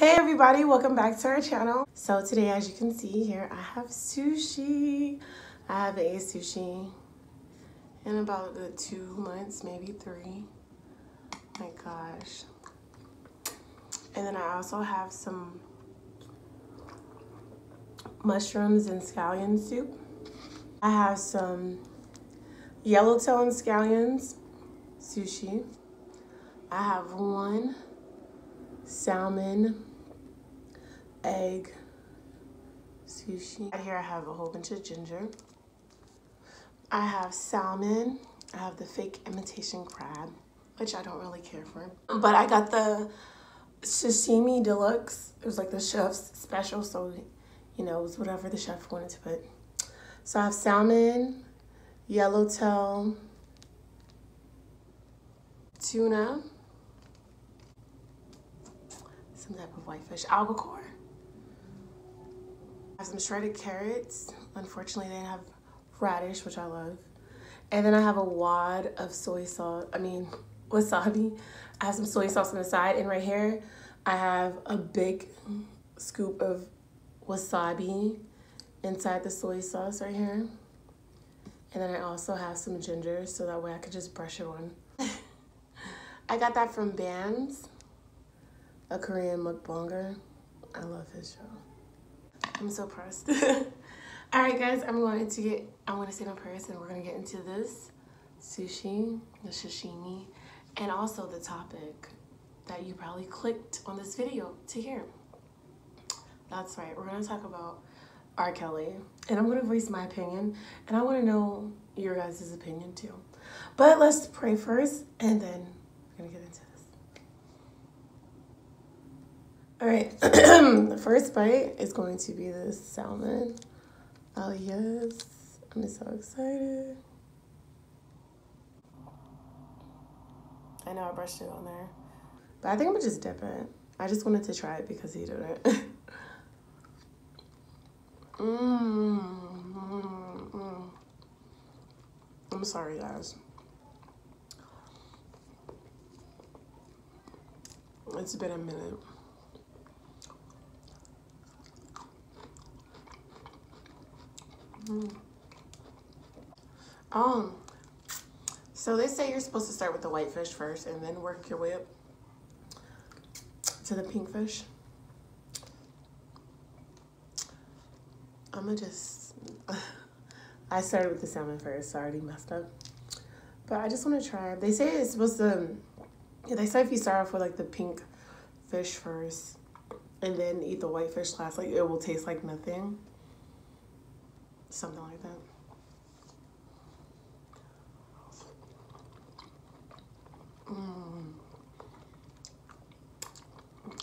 Hey everybody, welcome back to our channel. So today, as you can see here, I have sushi. I haven't ate sushi in about 2 months, maybe 3. My gosh. And then I also have some mushrooms and scallion soup. I have some yellowtail and scallions sushi. I have one salmon egg sushi. Right here I have a whole bunch of ginger. I have salmon. I have the fake imitation crab, which I don't really care for. But I got the sashimi deluxe. It was like the chef's special, so you know, it was whatever the chef wanted to put. So I have salmon, yellowtail, tuna, some type of whitefish, albacore. I have some shredded carrots. Unfortunately, they have radish, which I love. And then I have a wad of soy sauce, wasabi. I have some soy sauce on the side. And right here, I have a big scoop of wasabi inside the soy sauce right here. And then I also have some ginger, so that way I could just brush it on. I got that from Bands, a Korean mukbanger. I love his show. I'm so pressed. All right, guys, I want to say my prayers, and we're gonna get into this sushi, the sashimi, and also the topic that you probably clicked on this video to hear. That's right, we're gonna talk about R. Kelly, and I'm gonna voice my opinion, and I wanna know your guys' opinion too. But let's pray first, and then we're gonna get into this. All right, the first bite is going to be this salmon. Oh yes, I'm so excited. I know I brushed it on there, but I think I'm gonna just dip it. I just wanted to try it because he did it. I'm sorry, guys. It's been a minute. So they say you're supposed to start with the white fish first and then work your way up to the pink fish. I started with the salmon first, so I already messed up. But I just want to try it. They say it's supposed to, they say if you start off with like the pink fish first and then eat the white fish last, like it will taste like nothing. Something like that.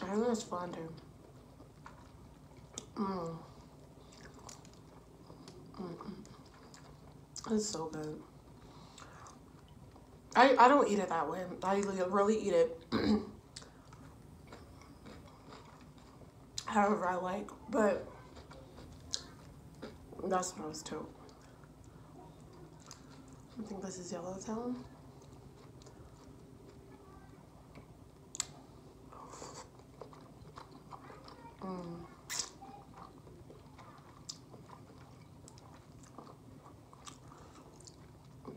I know it's flounder. It's so good. I don't eat it that way. I really eat it however I like, but that's what I was told. I think this is yellowtail.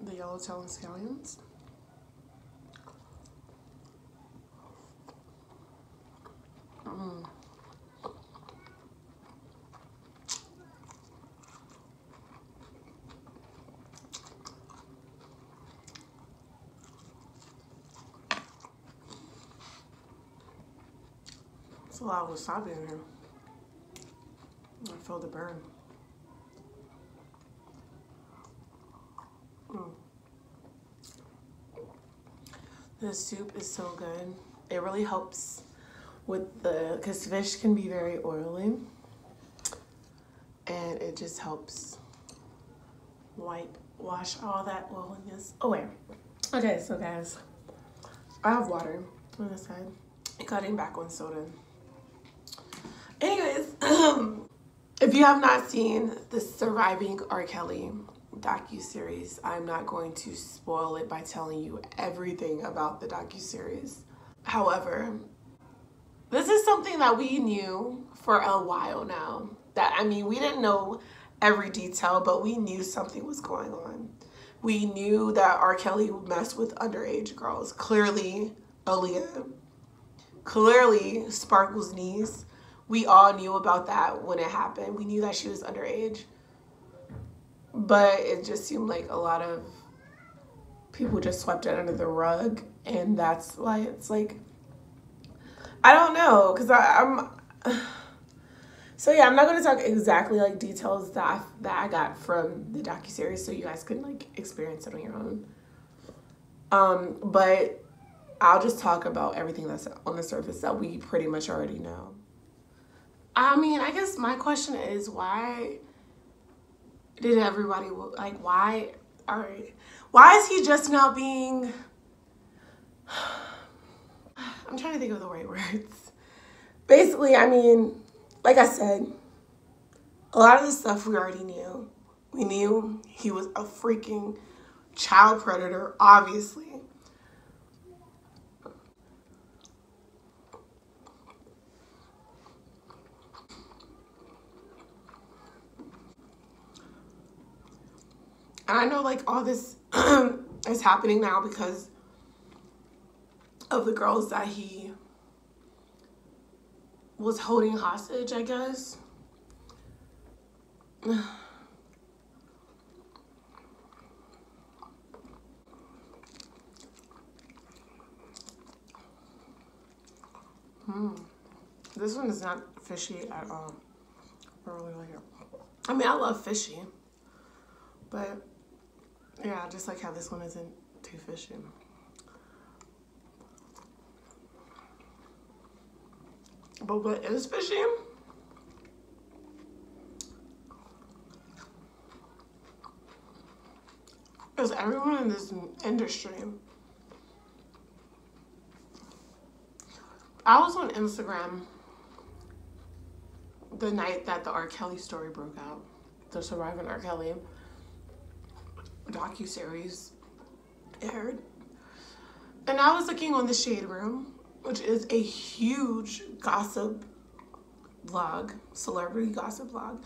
The yellowtail and scallions. There's a lot of wasabi in here. I feel the burn. The soup is so good. It really helps with because fish can be very oily. And it just helps wash all that oiliness away. Okay, so guys, I have water on the side. Cutting back on soda. Anyways, if you have not seen the Surviving R. Kelly docuseries, I'm not going to spoil it by telling you everything about the docuseries. However, this is something that we knew for a while now. That, I mean, we didn't know every detail, but we knew something was going on. We knew that R. Kelly messed with underage girls. Clearly, Aaliyah. Clearly, Sparkle's niece. We all knew about that when it happened. We knew that she was underage. But it just seemed like a lot of people just swept it under the rug. And that's why it's like, I don't know. Because I'm... So yeah, I'm not going to talk exactly like details that I got from the docuseries so you guys can like experience it on your own. But I'll just talk about everything that's on the surface that we pretty much already know. I mean, I guess my question is, why did everybody, like, why is he just now being, I'm trying to think of the right words. Basically, I mean, like I said, a lot of the stuff we already knew. We knew he was a freaking child predator, obviously. And I know like all this is happening now because of the girls that he was holding hostage, I guess. This one is not fishy at all. I really like it. I mean, I love fishy, but yeah, I just like how this one isn't too fishy. But what is fishy is everyone in this industry. I was on Instagram the night that the R. Kelly story broke out, the Surviving R. Kelly docuseries aired. And I was looking on the Shade Room, which is a huge gossip blog, celebrity gossip blog.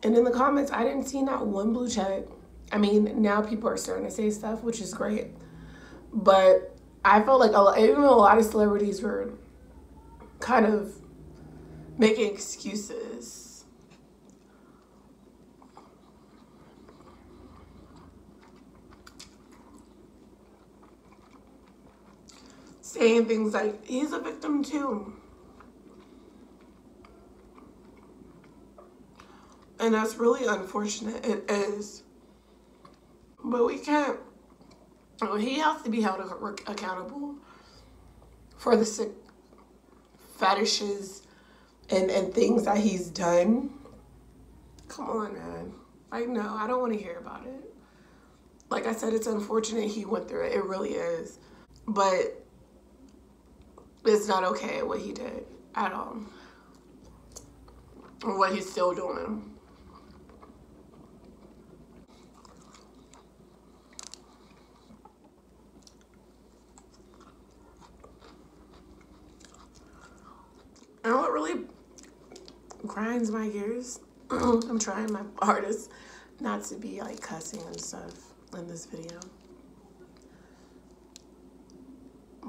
And in the comments, I didn't see not one blue check. I mean, now people are starting to say stuff, which is great. But I felt like even a lot of celebrities were kind of making excuses. Saying things like, he's a victim too. And that's really unfortunate. It is. But we can't, he has to be held accountable for the sick fetishes and things that he's done. Come on, man. Like, no, I don't want to hear about it. Like I said, it's unfortunate he went through it. It really is. But it's not okay what he did at all. Or what he's still doing. And what really grinds my gears, I'm trying my hardest not to be like cussing and stuff in this video.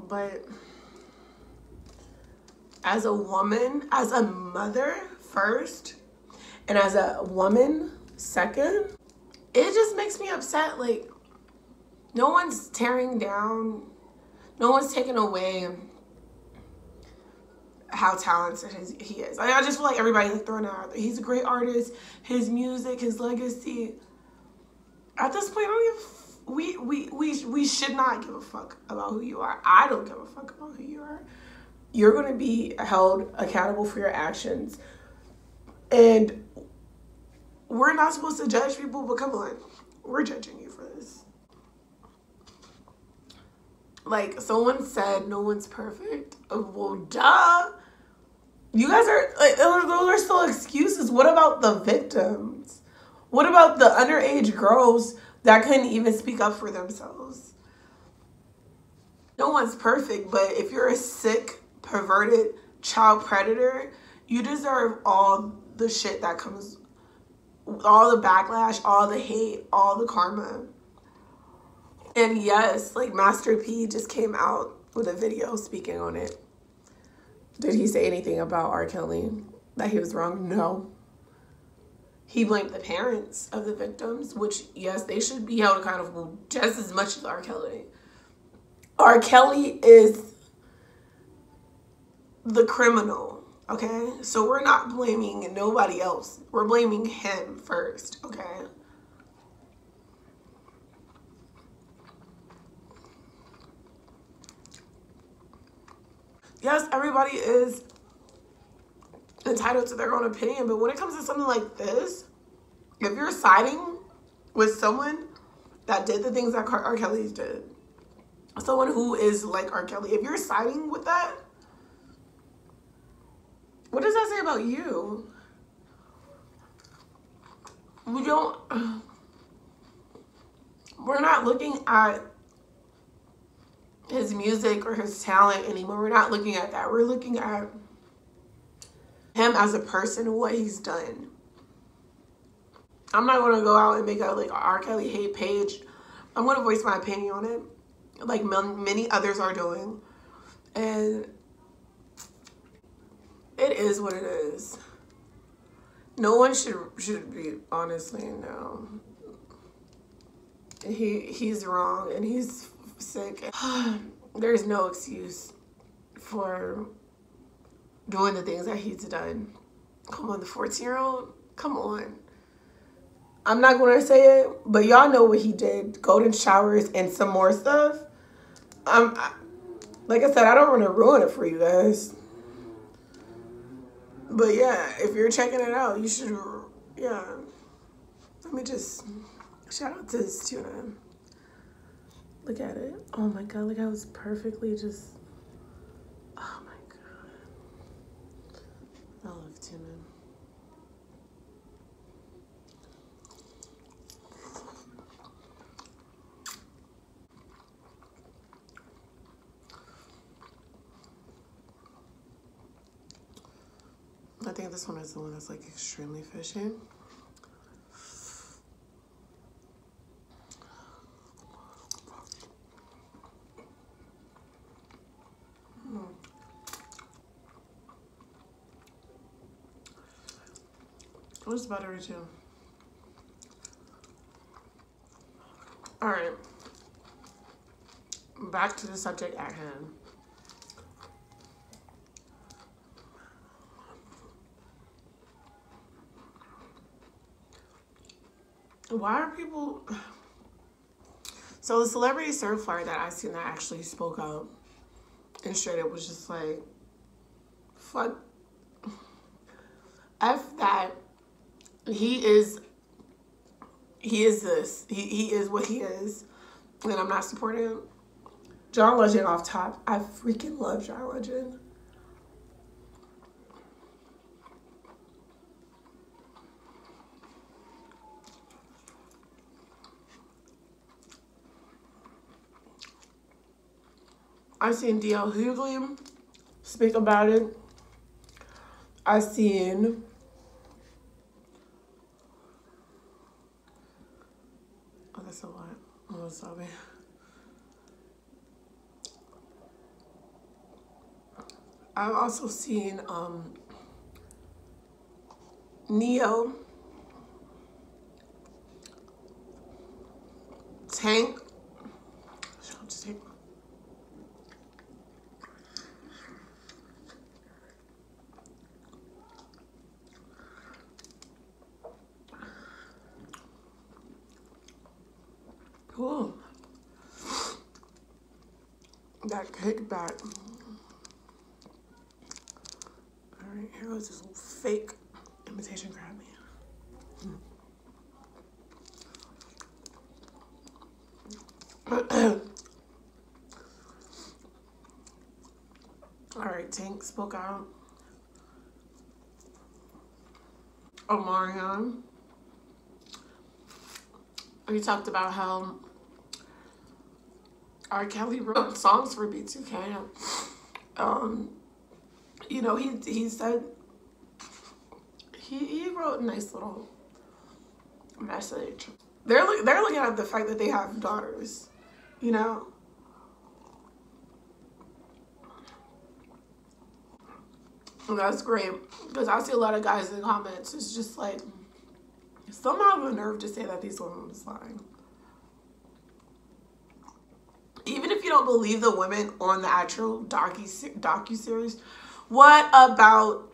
But as a woman, as a mother first, and as a woman second, it just makes me upset. Like, no one's tearing down, no one's taking away how talented he is. I just feel like everybody's like throwing it out there. He's a great artist. His music, his legacy. At this point, we should not give a fuck about who you are. I don't give a fuck about who you are. You're going to be held accountable for your actions. And we're not supposed to judge people, but come on. We're judging you for this. Like, someone said no one's perfect. Well, duh. You guys are, like, those are still excuses. What about the victims? What about the underage girls that couldn't even speak up for themselves? No one's perfect, but if you're a sick, perverted child predator, you deserve all the shit that comes, all the backlash, all the hate, all the karma. And yes, like Master P just came out with a video speaking on it. Did he say anything about R. Kelly? That he was wrong? No. He blamed the parents of the victims, which, yes, they should be held accountable just as much as R. Kelly. R. Kelly is the criminal, okay? So we're not blaming nobody else. We're blaming him first, okay? Yes, everybody is entitled to their own opinion, but when it comes to something like this, if you're siding with someone that did the things that R. Kelly did, someone who is like R. Kelly, if you're siding with that, what does that say about you? We're not looking at his music or his talent anymore. We're not looking at that. We're looking at him as a person and what he's done. I'm not going to go out and make a like R. Kelly hate page. I'm going to voice my opinion on it, like many others are doing. And it is what it is. No one should be, honestly, no. He's wrong and he's sick. There's no excuse for doing the things that he's done. Come on, the 14-year-old, come on. I'm not going to say it, but y'all know what he did. Golden showers and some more stuff. Like I said, I don't want to ruin it for you guys. But yeah, if you're checking it out, you should, yeah. Let me just, shout out to this tuna. Look at it. Oh my God, look how it's perfectly just, oh my God. I love tuna. I think this one is the one that's like extremely fishy. What's buttery too? All right. Back to the subject at hand. Why are people... So the celebrity surf flyer that I seen that actually spoke up and straight up was just like, fuck, F that. He is this. He is what he is. And I'm not supporting him. John Legend off top. I freaking love John Legend. I've seen D.L. Hughley speak about it. I've seen that's a lot. Oh, sorry. I've also seen Neo, Tank. I'll just take. Cool. That kickback. All right, here goes this little fake imitation crab meat. All right, Tank spoke out. Omarion. He talked about how R. Kelly wrote songs for B2K. You know, he said he wrote a nice little message. They're looking at the fact that they have daughters, you know. And that's great, because I see a lot of guys in the comments. It's just like, somehow have the nerve to say that these women was lying. Even if you don't believe the women on the actual docu-series, what about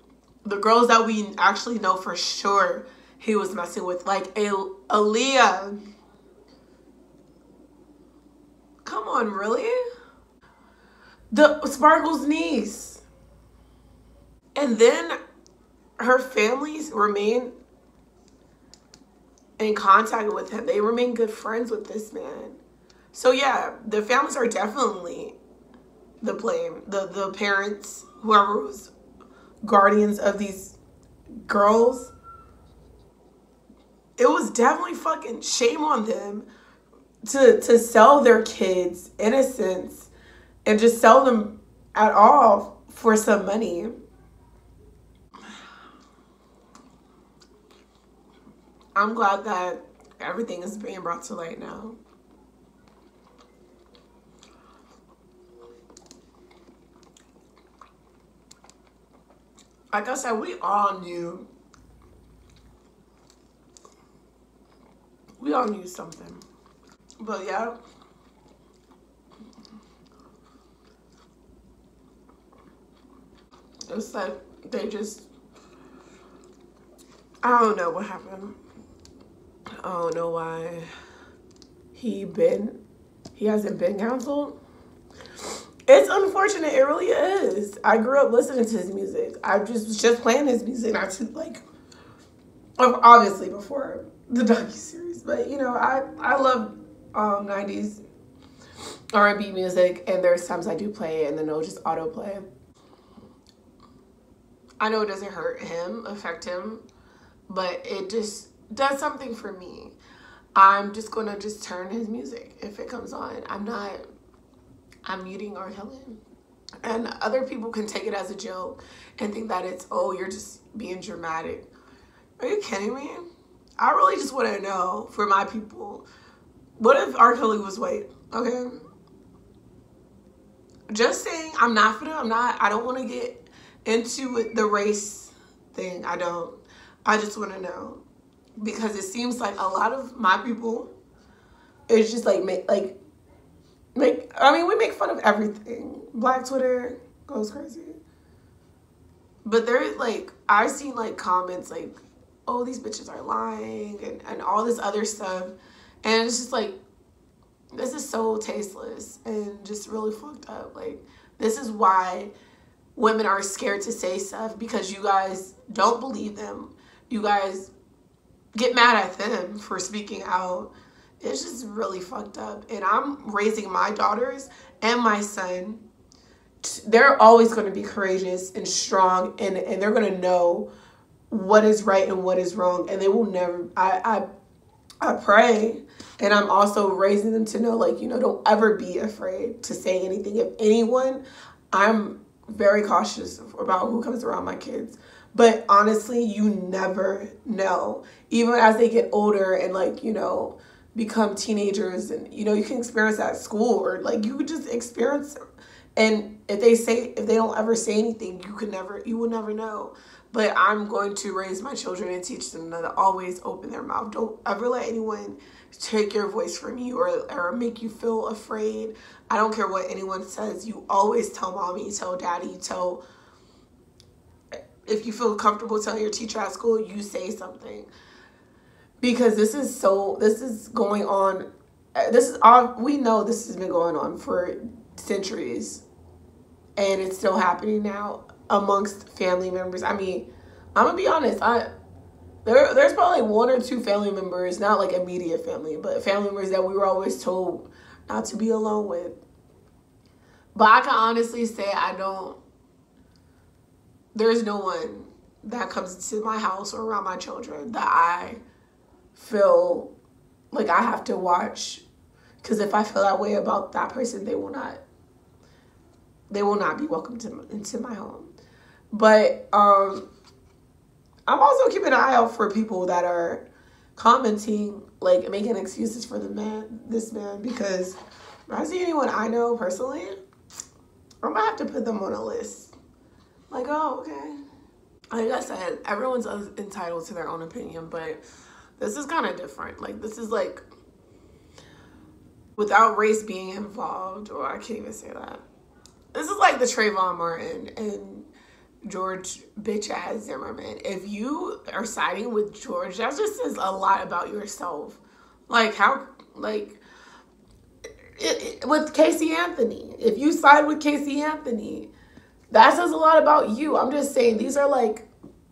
the girls that we actually know for sure he was messing with? Like Aaliyah. Come on, really? The Sparkle's niece. And then her families remain in contact with him. They remain good friends with this man. So yeah, the families are definitely the blame. The parents, whoever was guardians of these girls, it was definitely fucking shame on them to sell their kids' innocence and just sell them at all for some money. I'm glad that everything is being brought to light now. Like I said, we all knew something. But yeah. It's like they just, I don't know what happened. I don't know why he hasn't been counseled. It's unfortunate. It really is. I grew up listening to his music. I was just playing his music. I just like, obviously before the docuseries, but you know, I love 90s R&B music, and there's times I do play it and then it'll just autoplay. I know it doesn't affect him, but it just does something for me. I'm just gonna just turn his music if it comes on. I'm muting R. Kelly. And other people can take it as a joke and think that it's, oh, you're just being dramatic. Are you kidding me? I really just want to know, for my people, what if R. Kelly was white? Okay? Just saying, I don't want to get into the race thing. I just want to know. Because it seems like a lot of my people, it's just like, we make fun of everything. Black Twitter goes crazy. But there's like, I've seen like comments like, oh, these bitches are lying and all this other stuff. And it's just like, this is so tasteless and just really fucked up. Like, this is why women are scared to say stuff, because you guys don't believe them. You guys get mad at them for speaking out. It's just really fucked up. And I'm raising my daughters and my son. They're always going to be courageous and strong, and they're going to know what is right and what is wrong. And they will never, I pray, and I'm also raising them to know, like, you know, don't ever be afraid to say anything. If anyone, I'm very cautious about who comes around my kids. But honestly, you never know. Even as they get older and, like, you know, become teenagers, and, you know, you can experience that at school, or like you could just experience it. And if they don't ever say anything, you will never know. But I'm going to raise my children and teach them to always open their mouth. Don't ever let anyone take your voice from you or make you feel afraid. I don't care what anyone says. You always tell mommy, tell daddy, if you feel comfortable telling your teacher at school, you say something. Because this is going on. We know this has been going on for centuries. And it's still happening now amongst family members. I mean, I'm going to be honest. There's probably one or two family members, not like immediate family, but family members that we were always told not to be alone with. But I can honestly say there's no one that comes into my house or around my children that I feel like I have to watch. Because if I feel that way about that person, they will not be welcome into my home. But I'm also keeping an eye out for people that are commenting, like making excuses for this man, because if I see anyone I know personally, I'm gonna have to put them on a list. Like, oh, okay. Like I said, everyone's entitled to their own opinion, but this is kind of different. Like, this is like, without race being involved, or I can't even say that. This is like the Trayvon Martin and George bitch ass Zimmerman. If you are siding with George, that just says a lot about yourself. Like, how, like, with Casey Anthony. If you side with Casey Anthony, that says a lot about you. I'm just saying, these are like,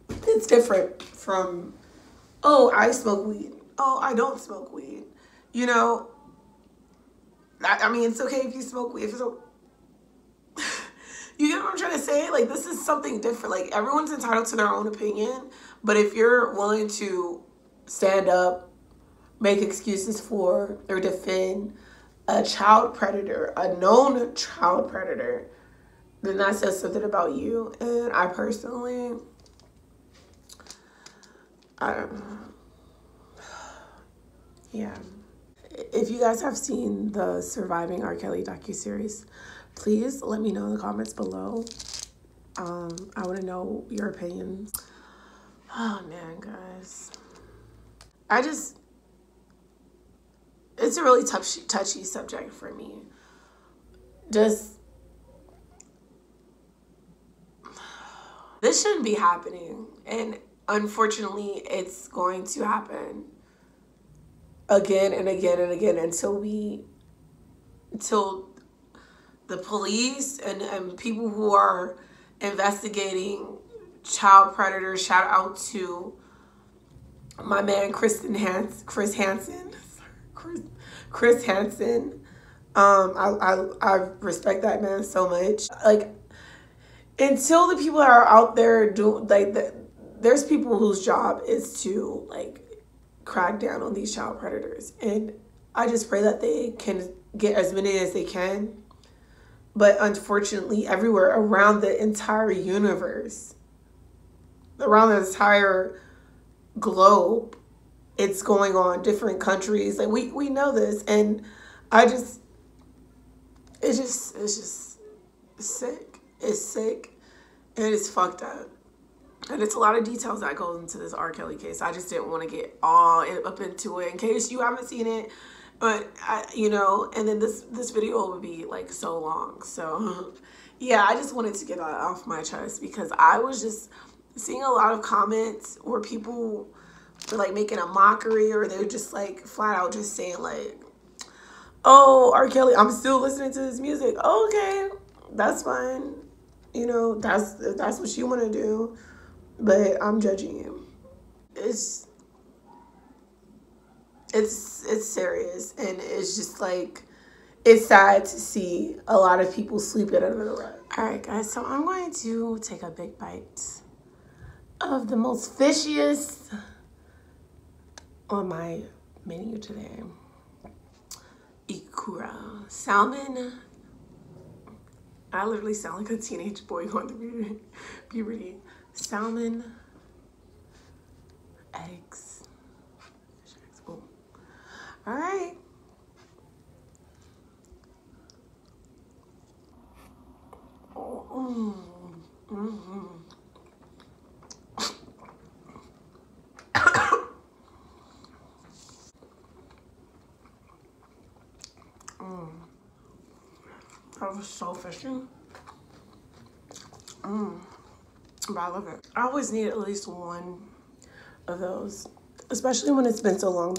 it's different from, oh, I smoke weed. Oh, I don't smoke weed. You know, I mean, it's okay if you smoke weed. If it's okay. You get what I'm trying to say? Like, this is something different. Like, everyone's entitled to their own opinion. But if you're willing to stand up, make excuses for, or defend a child predator, a known child predator, then that says something about you. And I personally, yeah. If you guys have seen the Surviving R. Kelly docuseries, please let me know in the comments below. I want to know your opinions. Oh man, guys. It's a really touchy subject for me. This shouldn't be happening. And unfortunately, it's going to happen again and again and again until the police and people who are investigating child predators, shout out to my man Chris Hansen. I respect that man so much. Like, until the people that are out there there's people whose job is to like crack down on these child predators, and I just pray that they can get as many as they can. But unfortunately, everywhere around the entire universe, around the entire globe, it's going on. Different countries, like we know this, and it's just sick. It's sick, and it's fucked up. And it's a lot of details that goes into this R. Kelly case. I just didn't want to get all up into it in case you haven't seen it. But, and then this video would be like so long. So, yeah, I just wanted to get that off my chest because I was just seeing a lot of comments where people were like making a mockery, or they're just like flat out just saying like, oh, R. Kelly, I'm still listening to his music. Oh, okay, that's fine. That's what you want to do. But I'm judging you. It's serious, and it's just like, it's sad to see a lot of people sweep it under the rug. All right, guys, so I'm going to take a big bite of the most fishiest on my menu today. Ikura salmon. I literally sound like a teenage boy going through puberty. Salmon, eggs. Oh. All right. Oh, That was so fishy. But I love it. I always need at least one of those, especially when it's been so long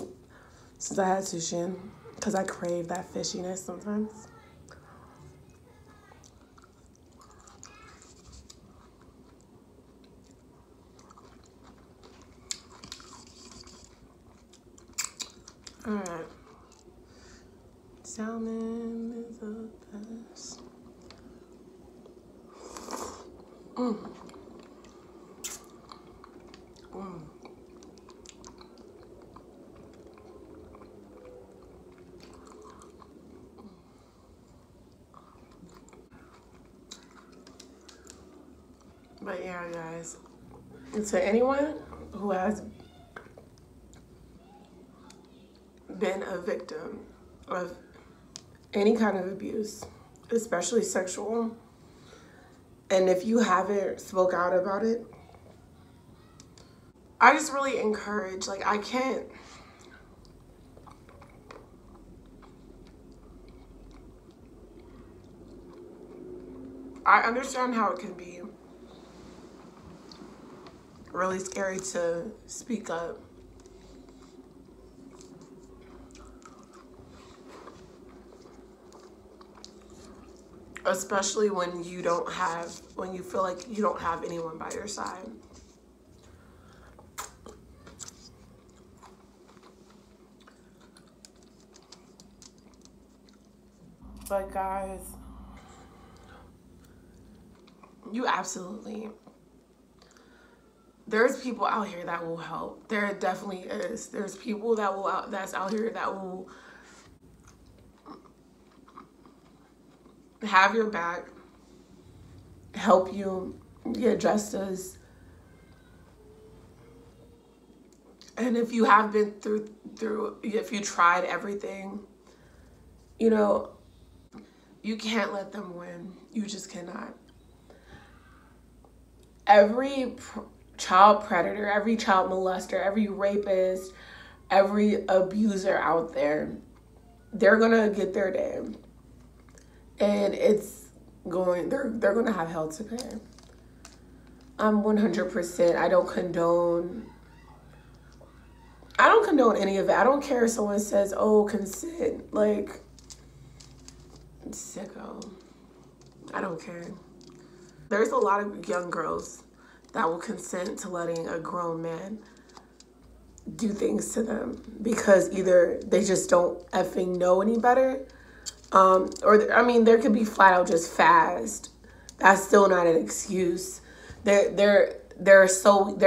since I had sushi, because I crave that fishiness sometimes. All right. Salmon is the best. But yeah, guys, to anyone who has been a victim of any kind of abuse, especially sexual, and if you haven't spoke out about it, I just really encourage, like, I understand how it can be really scary to speak up. Especially when you feel like you don't have anyone by your side. But guys, there's people out here that will help. There definitely is. There's people that's out here that will have your back, help you get justice. And if you have been if you tried everything, you know, you can't let them win. You just cannot. Every child predator, every child molester, every rapist, every abuser out there, they're gonna get their day. And they're gonna have hell to pay. I'm 100%. I don't condone any of it. I don't care if someone says, "Oh, consent," like, sicko. I don't care. There's a lot of young girls that will consent to letting a grown man do things to them because either they just don't effing know any better, there could be flat out just fast. That's still not an excuse. They're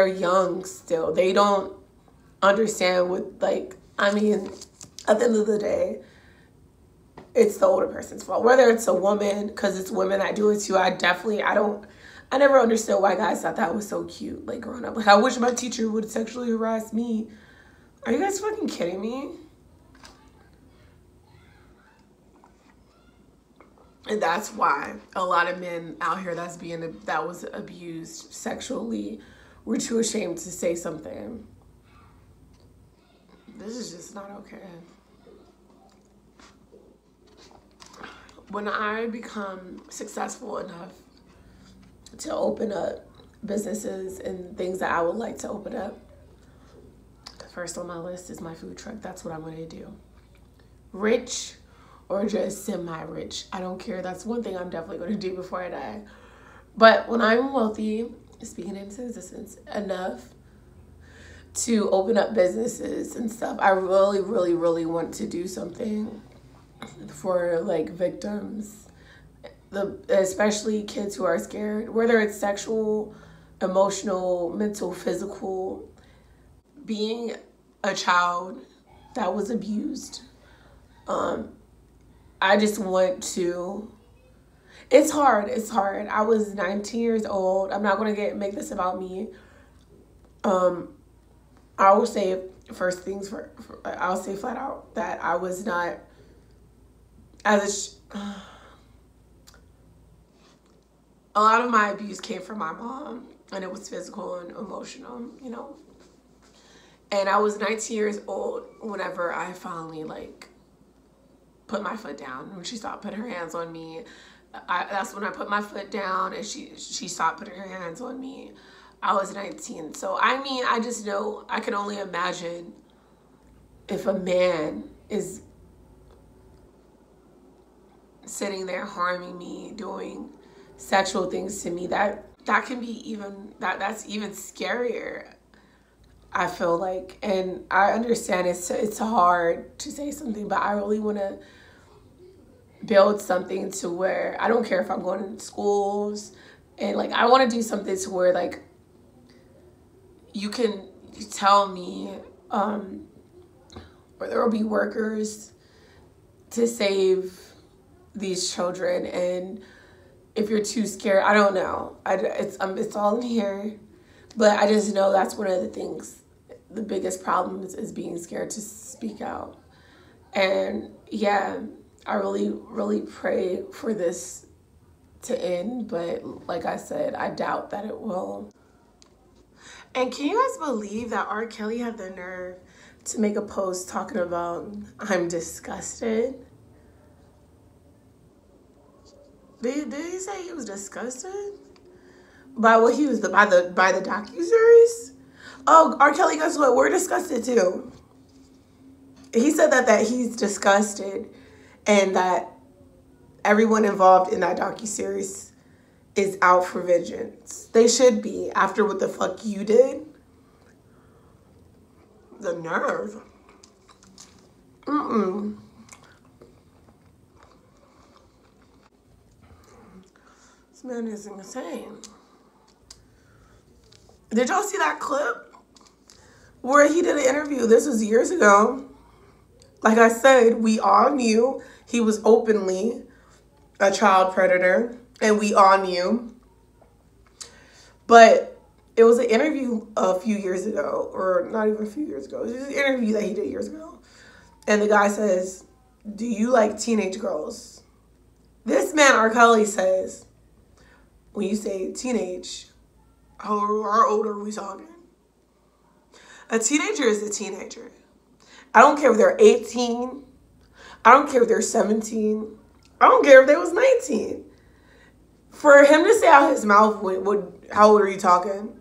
young still. They don't understand what, like, at the end of the day, it's the older person's fault. Whether it's a woman, because it's women that do it too. I never understood why guys thought that was so cute, like, growing up. Like, I wish my teacher would sexually harass me. Are you guys fucking kidding me? And that's why a lot of men out here that was abused sexually were too ashamed to say something. This is just not okay. When I become successful enough to open up businesses and things that I would like to open up, first on my list is my food truck. That's what I'm going to do. Rich or just semi-rich, I don't care. That's one thing I'm definitely going to do before I die. But when I'm wealthy, speaking into existence, enough to open up businesses and stuff, I really, really, really want to do something for, like, victims, especially kids who are scared, whether it's sexual, emotional, mental, physical. Being a child that was abused, I just want to. It's hard. I was 19 years old. I'm not gonna make this about me. I will say I'll say flat out that I was not a lot of my abuse came from my mom, and it was physical and emotional, you know. And I was 19 years old whenever I finally, like, put my foot down. When she stopped putting her hands on me, that's when I put my foot down, and she stopped putting her hands on me. I was 19. So, I just know, I can only imagine if a man is sitting there harming me, doing sexual things to me, that can be that's even scarier, I feel like. And I understand it's hard to say something, but I really want to build something to where I don't care if I'm going to schools, and, like, I want to do something to where, like, you tell me, where there will be workers to save these children, and if you're too scared, I don't know. It's all in here, but I just know that's one of the things. The biggest problem is being scared to speak out. And yeah, I really, really pray for this to end, but like I said, I doubt that it will. And can you guys believe that R. Kelly had the nerve to make a post talking about I'm disgusted? Did he say he was disgusted by what he was by the docuseries? Oh, R. Kelly, guess what? We're disgusted too. He said that he's disgusted, and that everyone involved in that docuseries is out for vengeance. They should be after what the fuck you did. The nerve. This man is insane. Did y'all see that clip where he did an interview? This was years ago. Like I said, we all knew he was openly a child predator, and we all knew. But it was an interview a few years ago, or not even a few years ago. It was an interview that he did years ago. And the guy says, do you like teenage girls? This man, R. Kelly, says, when you say teenage, how old are we talking? A teenager is a teenager. I don't care if they're 18. I don't care if they're 17. I don't care if they was 19. For him to say out his mouth, how old are you talking?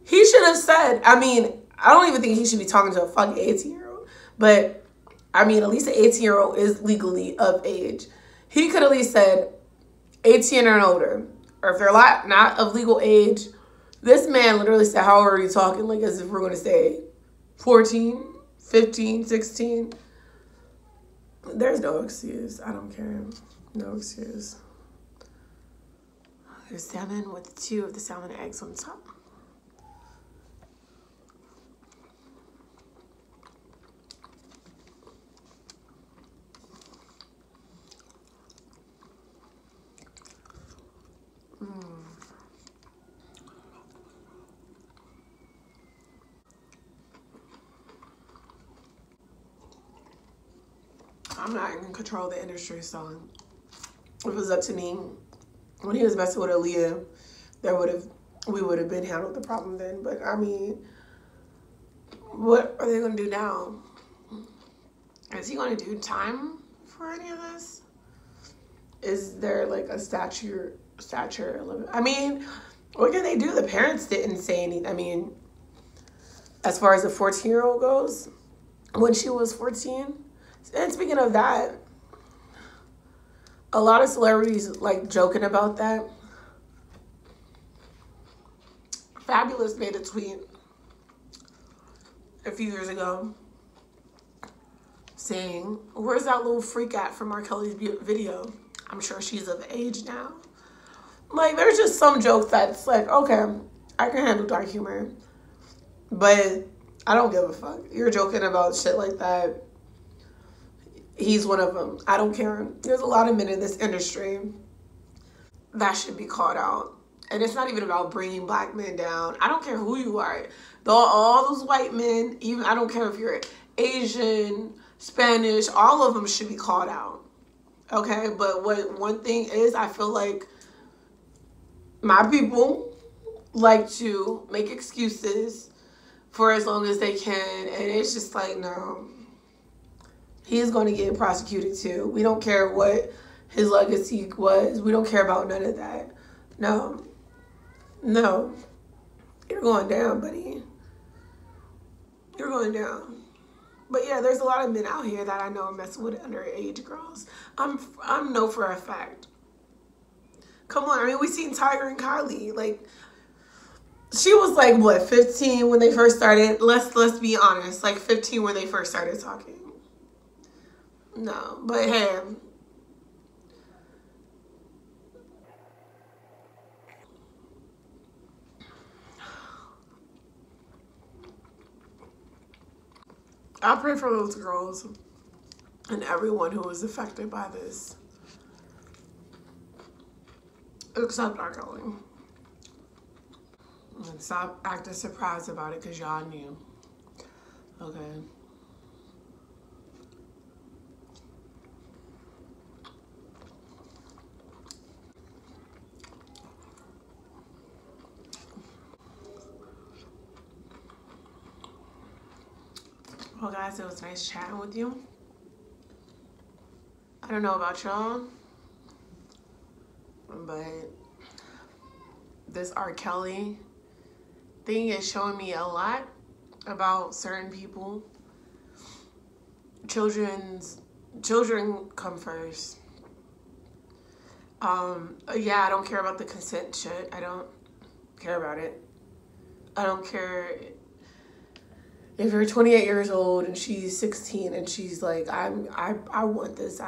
He should have said, I mean, I don't even think he should be talking to a fucking 18-year-old. But, I mean, at least an 18-year-old is legally of age. He could at least said 18 and older. Or if they're not of legal age, this man literally said, how old are you talking? Like as if we're going to say 14, 15, 16. There's no excuse. I don't care. No excuse. There's salmon with 2 of the salmon eggs on top. I'm not in control of the industry, so if it was up to me, when he was messing with Aaliyah, we would have been handled the problem then. But I mean, what are they gonna do now? Is he gonna do time for any of this? Is there like a stature limit? I mean, what can they do? The parents didn't say anything. I mean, as far as the 14-year-old goes, when she was 14. And speaking of that, a lot of celebrities like joking about that. Fabulous made a tweet a few years ago saying, where's that little freak at from R. Kelly's video? I'm sure she's of age now. Like, there's just some jokes that's like, okay, I can handle dark humor. But I don't give a fuck. You're joking about shit like that. He's one of them. I don't care. There's a lot of men in this industry that should be called out. And it's not even about bringing black men down. I don't care who you are. Though all those white men, even I don't care if you're Asian, Spanish, all of them should be called out. Okay? But one thing is, I feel like my people like to make excuses for as long as they can. And it's just like, no. He's going to get prosecuted too. We don't care what his legacy was. We don't care about none of that. No. No. You're going down, buddy. You're going down. But yeah, there's a lot of men out here that I know are messing with underage girls. I'm know for a fact. Come on. I mean, we seen Tiger and Kylie. Like, she was like, what, 15 when they first started? Let's be honest. Like 15 when they first started talking. No, but hey, I pray for those girls and everyone who was affected by this. Except R. Kelly. And stop acting surprised about it because y'all knew. Okay. Well, guys, it was nice chatting with you. I don't know about y'all, but this R. Kelly thing is showing me a lot about certain people. Children come first. Yeah, I don't care about the consent shit. I don't care about it. I don't care if you're 28 years old and she's 16 and she's like, I want this.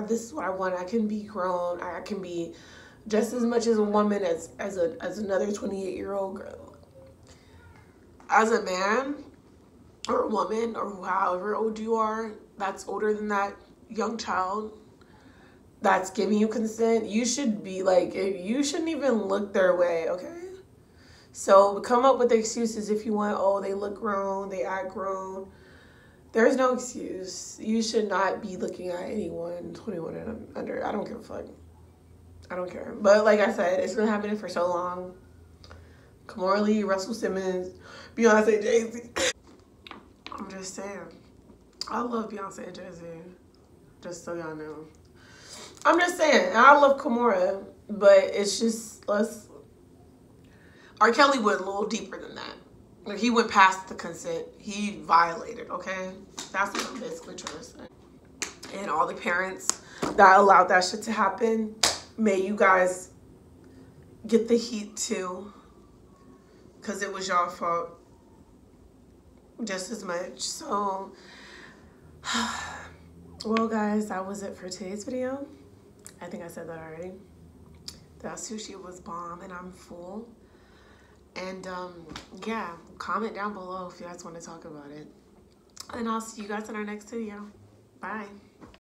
This is what I want. I can be grown. I can be just as much as a woman as another 28-year-old girl. As a man or a woman or however old you are, that's older than that young child that's giving you consent, you should be like, you shouldn't even look their way, okay? So come up with excuses if you want. Oh, they look grown, they act grown. There's no excuse. You should not be looking at anyone 21 and under. I don't give a fuck. I don't care. But like I said, it's been happening for so long. Kamora Lee, Russell Simmons, Beyonce, Jay-Z. I'm just saying. I love Beyonce and Jay-Z. Just so y'all know. I'm just saying. I love Kamora, but it's just, R. Kelly went a little deeper than that. Like, he went past the consent. He violated, okay? That's what I'm basically trying to say. And all the parents that allowed that shit to happen, may you guys get the heat too. Because it was y'all fault just as much. So, well, guys, that was it for today's video. I think I said that already. That sushi was bomb and I'm full. And yeah, comment down below if you guys want to talk about it. And I'll see you guys in our next video. Bye.